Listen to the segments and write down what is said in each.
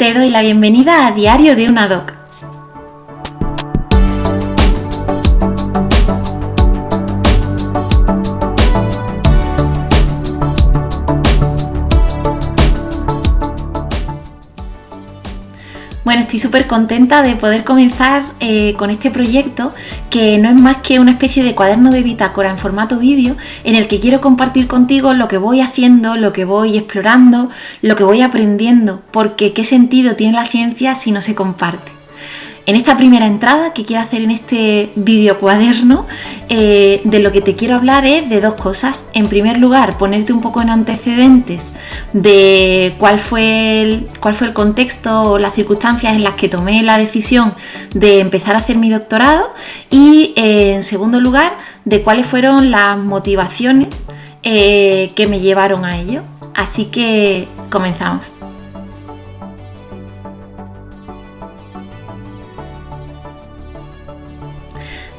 Te doy la bienvenida a Diario de una Doc. Bueno, estoy súper contenta de poder comenzar con este proyecto, que no es más que una especie de cuaderno de bitácora en formato vídeo, en el que quiero compartir contigo lo que voy haciendo, lo que voy explorando, lo que voy aprendiendo, porque ¿qué sentido tiene la ciencia si no se comparte? En esta primera entrada que quiero hacer en este video cuaderno, de lo que te quiero hablar es de dos cosas. En primer lugar, ponerte un poco en antecedentes de cuál fue el contexto o las circunstancias en las que tomé la decisión de empezar a hacer mi doctorado, y en segundo lugar, de cuáles fueron las motivaciones que me llevaron a ello. Así que comenzamos.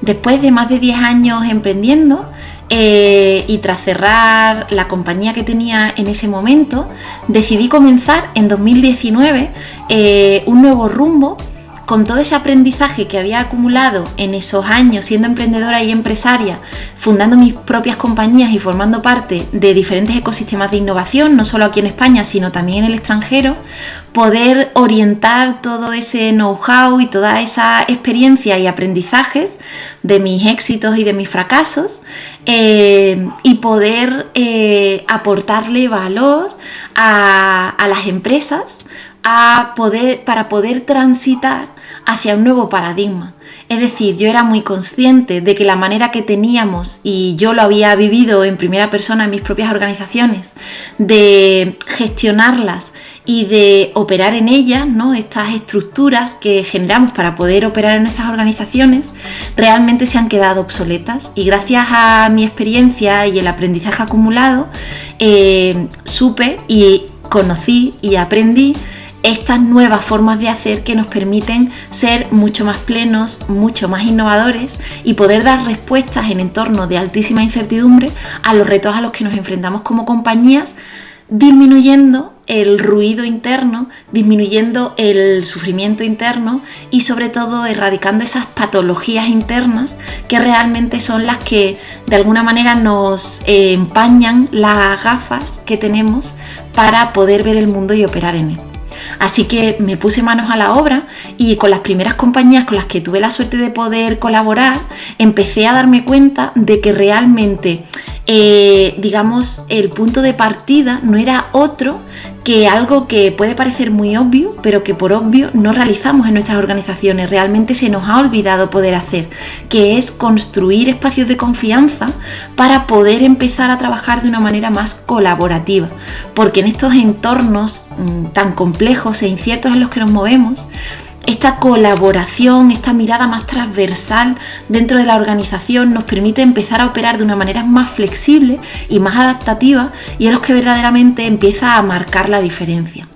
Después de más de 10 años emprendiendo y tras cerrar la compañía que tenía en ese momento, decidí comenzar en 2019 un nuevo rumbo, con todo ese aprendizaje que había acumulado en esos años siendo emprendedora y empresaria, fundando mis propias compañías y formando parte de diferentes ecosistemas de innovación, no solo aquí en España, sino también en el extranjero. Poder orientar todo ese know-how y toda esa experiencia y aprendizajes de mis éxitos y de mis fracasos, y poder aportarle valor a las empresas para poder transitar hacia un nuevo paradigma. Es decir, yo era muy consciente de que la manera que teníamos, y yo lo había vivido en primera persona en mis propias organizaciones, de gestionarlas y de operar en ellas, ¿no? Estas estructuras que generamos para poder operar en nuestras organizaciones realmente se han quedado obsoletas, y gracias a mi experiencia y el aprendizaje acumulado supe y conocí y aprendí estas nuevas formas de hacer que nos permiten ser mucho más plenos, mucho más innovadores y poder dar respuestas en entornos de altísima incertidumbre a los retos a los que nos enfrentamos como compañías, disminuyendo el ruido interno, disminuyendo el sufrimiento interno y sobre todo erradicando esas patologías internas que realmente son las que de alguna manera nos empañan las gafas que tenemos para poder ver el mundo y operar en él. Así que me puse manos a la obra, y con las primeras compañías con las que tuve la suerte de poder colaborar, empecé a darme cuenta de que realmente, el punto de partida no era otro que algo que puede parecer muy obvio, pero que por obvio no realizamos en nuestras organizaciones. Realmente se nos ha olvidado poder hacer, que es construir espacios de confianza para poder empezar a trabajar de una manera más colaborativa, porque en estos entornos tan complejos e inciertos en los que nos movemos, esta colaboración, esta mirada más transversal dentro de la organización nos permite empezar a operar de una manera más flexible y más adaptativa, y es lo que verdaderamente empieza a marcar la diferencia.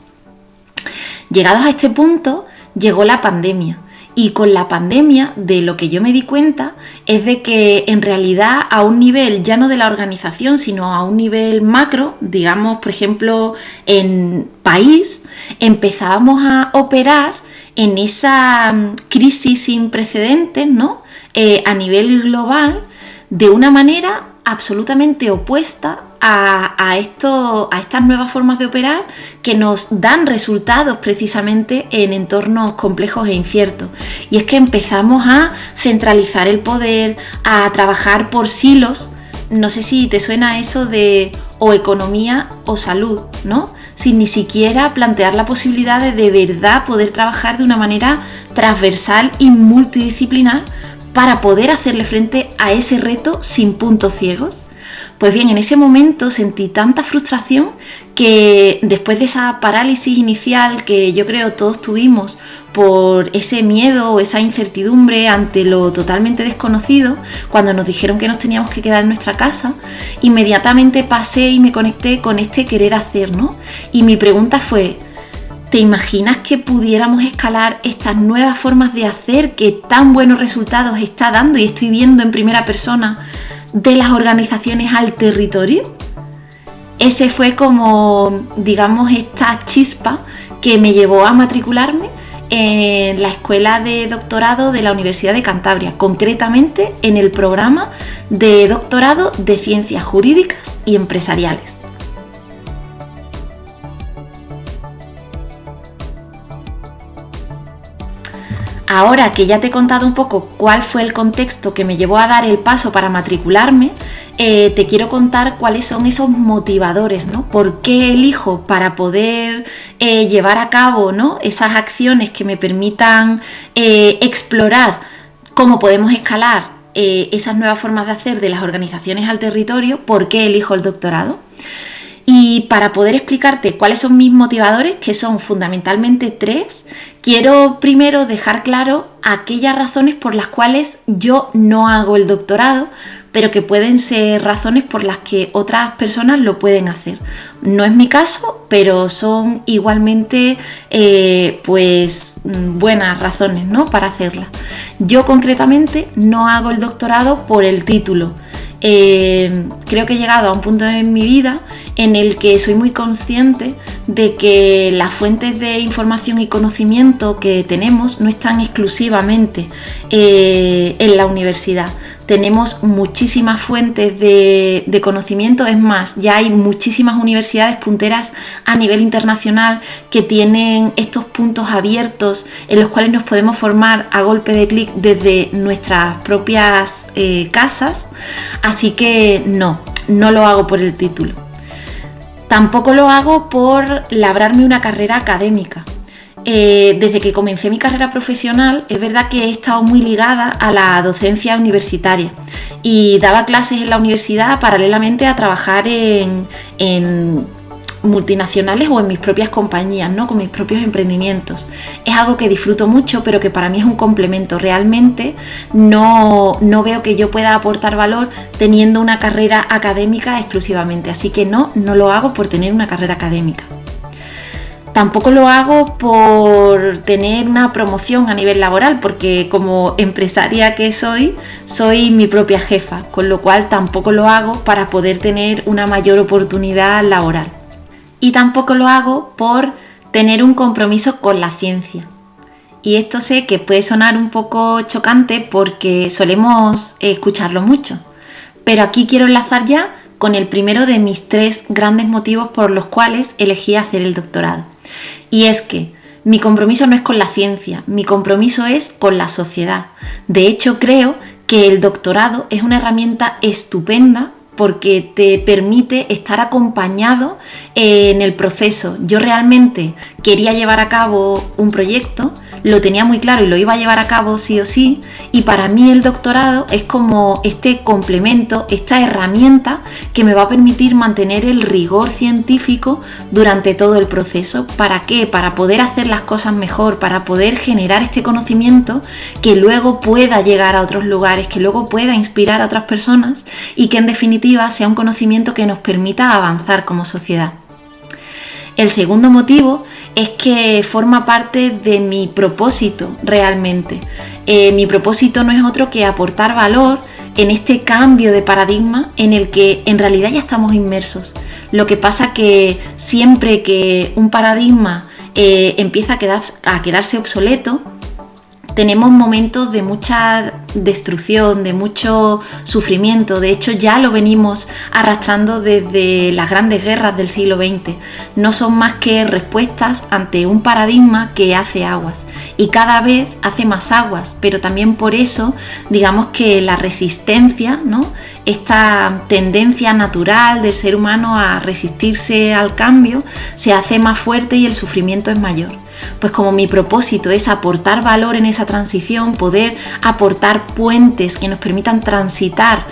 Llegados a este punto, llegó la pandemia. Y con la pandemia, de lo que yo me di cuenta es de que en realidad, a un nivel ya no de la organización, sino a un nivel macro, digamos, por ejemplo, en país, empezábamos a operar en esa crisis sin precedentes, ¿no? A nivel global, de una manera absolutamente opuesta a estas nuevas formas de operar que nos dan resultados precisamente en entornos complejos e inciertos. Y es que empezamos a centralizar el poder, a trabajar por silos. No sé si te suena eso de o economía o salud, ¿no? Sin ni siquiera plantear la posibilidad de verdad poder trabajar de una manera transversal y multidisciplinar para poder hacerle frente a ese reto sin puntos ciegos. Pues bien, en ese momento sentí tanta frustración que después de esa parálisis inicial que yo creo todos tuvimos por ese miedo o esa incertidumbre ante lo totalmente desconocido, cuando nos dijeron que nos teníamos que quedar en nuestra casa, inmediatamente pasé y me conecté con este querer hacer, ¿no? Y mi pregunta fue: ¿te imaginas que pudiéramos escalar estas nuevas formas de hacer que tan buenos resultados está dando y estoy viendo en primera persona de las organizaciones al territorio? Ese fue como, digamos, esta chispa que me llevó a matricularme en la Escuela de Doctorado de la Universidad de Cantabria, concretamente en el programa de doctorado de Ciencias Jurídicas y Empresariales. Ahora que ya te he contado un poco cuál fue el contexto que me llevó a dar el paso para matricularme, te quiero contar cuáles son esos motivadores, ¿no? ¿Por qué elijo para poder llevar a cabo, ¿no?, esas acciones que me permitan explorar cómo podemos escalar esas nuevas formas de hacer de las organizaciones al territorio? ¿Por qué elijo el doctorado? Y para poder explicarte cuáles son mis motivadores, que son fundamentalmente 3, quiero primero dejar claro aquellas razones por las cuales yo no hago el doctorado, pero que pueden ser razones por las que otras personas lo pueden hacer. No es mi caso, pero son igualmente buenas razones, ¿no?, para hacerla. Yo concretamente no hago el doctorado por el título. Creo que he llegado a un punto en mi vida en el que soy muy consciente de que las fuentes de información y conocimiento que tenemos no están exclusivamente en la universidad. Tenemos muchísimas fuentes de conocimiento, es más, ya hay muchísimas universidades punteras a nivel internacional que tienen estos puntos abiertos en los cuales nos podemos formar a golpe de clic desde nuestras propias casas, así que no lo hago por el título. Tampoco lo hago por labrarme una carrera académica. Desde que comencé mi carrera profesional, es verdad que he estado muy ligada a la docencia universitaria y daba clases en la universidad paralelamente a trabajar en multinacionales o en mis propias compañías, ¿no?, con mis propios emprendimientos. Es algo que disfruto mucho, pero que para mí es un complemento. Realmente no veo que yo pueda aportar valor teniendo una carrera académica exclusivamente, así que no lo hago por tener una carrera académica. Tampoco lo hago por tener una promoción a nivel laboral, porque como empresaria que soy mi propia jefa, con lo cual tampoco lo hago para poder tener una mayor oportunidad laboral. Y tampoco lo hago por tener un compromiso con la ciencia. Y esto sé que puede sonar un poco chocante porque solemos escucharlo mucho, pero aquí quiero enlazar ya con el primero de mis 3 grandes motivos por los cuales elegí hacer el doctorado. Y es que mi compromiso no es con la ciencia, mi compromiso es con la sociedad. De hecho, creo que el doctorado es una herramienta estupenda porque te permite estar acompañado en el proceso. Yo realmente quería llevar a cabo un proyecto, lo tenía muy claro y lo iba a llevar a cabo sí o sí, y para mí el doctorado es como este complemento, esta herramienta que me va a permitir mantener el rigor científico durante todo el proceso. ¿Para qué? Para poder hacer las cosas mejor, para poder generar este conocimiento que luego pueda llegar a otros lugares, que luego pueda inspirar a otras personas y que en definitiva sea un conocimiento que nos permita avanzar como sociedad. El segundo motivo es que forma parte de mi propósito realmente. Mi propósito no es otro que aportar valor en este cambio de paradigma en el que en realidad ya estamos inmersos. Lo que pasa que siempre que un paradigma empieza a quedarse obsoleto, tenemos momentos de mucha destrucción, de mucho sufrimiento. De hecho, ya lo venimos arrastrando desde las grandes guerras del siglo XX. No son más que respuestas ante un paradigma que hace aguas y cada vez hace más aguas, pero también por eso, digamos que la resistencia, ¿no?, esta tendencia natural del ser humano a resistirse al cambio, se hace más fuerte y el sufrimiento es mayor. Pues como mi propósito es aportar valor en esa transición, poder aportar puentes que nos permitan transitar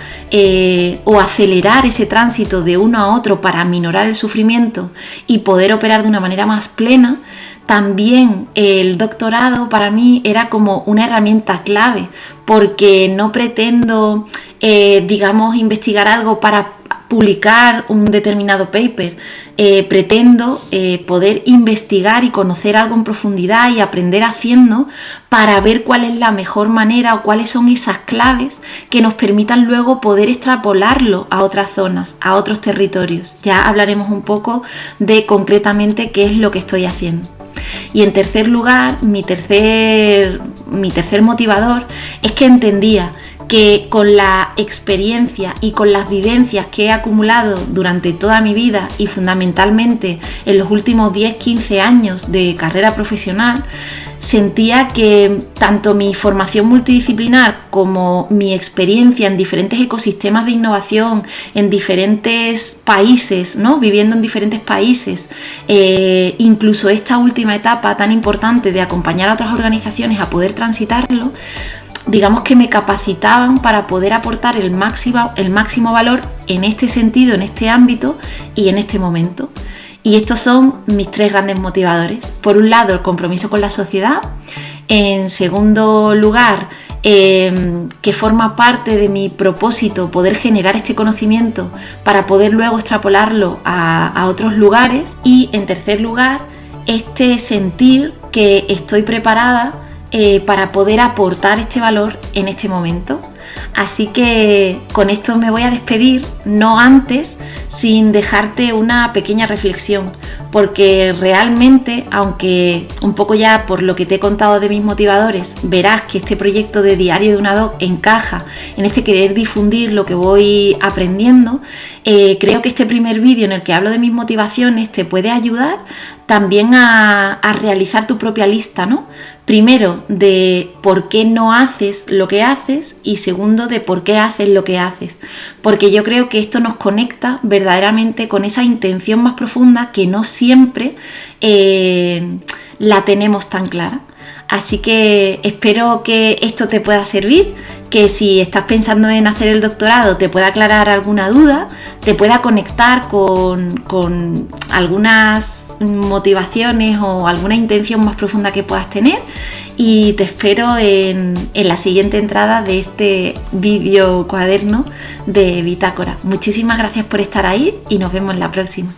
o acelerar ese tránsito de uno a otro para aminorar el sufrimiento y poder operar de una manera más plena, también el doctorado para mí era como una herramienta clave, porque no pretendo, investigar algo para publicar un determinado paper, pretendo poder investigar y conocer algo en profundidad y aprender haciendo para ver cuál es la mejor manera o cuáles son esas claves que nos permitan luego poder extrapolarlo a otras zonas, a otros territorios. Ya hablaremos un poco de concretamente qué es lo que estoy haciendo. Y en tercer lugar, mi tercer motivador es que entendía que con la experiencia y con las vivencias que he acumulado durante toda mi vida y fundamentalmente en los últimos 10-15 años de carrera profesional, sentía que tanto mi formación multidisciplinar como mi experiencia en diferentes ecosistemas de innovación, en diferentes países, ¿no? Viviendo en diferentes países, incluso esta última etapa tan importante de acompañar a otras organizaciones a poder transitarlo, digamos que me capacitaban para poder aportar el máximo valor en este sentido, en este ámbito y en este momento. Y estos son mis 3 grandes motivadores. Por un lado, el compromiso con la sociedad. En segundo lugar, que forma parte de mi propósito poder generar este conocimiento para poder luego extrapolarlo a otros lugares. Y en tercer lugar, este sentir que estoy preparada para poder aportar este valor en este momento. Así que con esto me voy a despedir, no antes sin dejarte una pequeña reflexión, porque realmente, aunque un poco ya por lo que te he contado de mis motivadores, verás que este proyecto de Diario de una Doc encaja en este querer difundir lo que voy aprendiendo, creo que este primer vídeo en el que hablo de mis motivaciones te puede ayudar también a realizar tu propia lista, ¿no? Primero, de por qué no haces lo que haces y segundo, de por qué haces lo que haces. Porque yo creo que esto nos conecta verdaderamente con esa intención más profunda que no siempre la tenemos tan clara. Así que espero que esto te pueda servir, que si estás pensando en hacer el doctorado te pueda aclarar alguna duda, te pueda conectar con algunas motivaciones o alguna intención más profunda que puedas tener, y te espero en la siguiente entrada de este vídeo cuaderno de Bitácora. Muchísimas gracias por estar ahí y nos vemos en la próxima.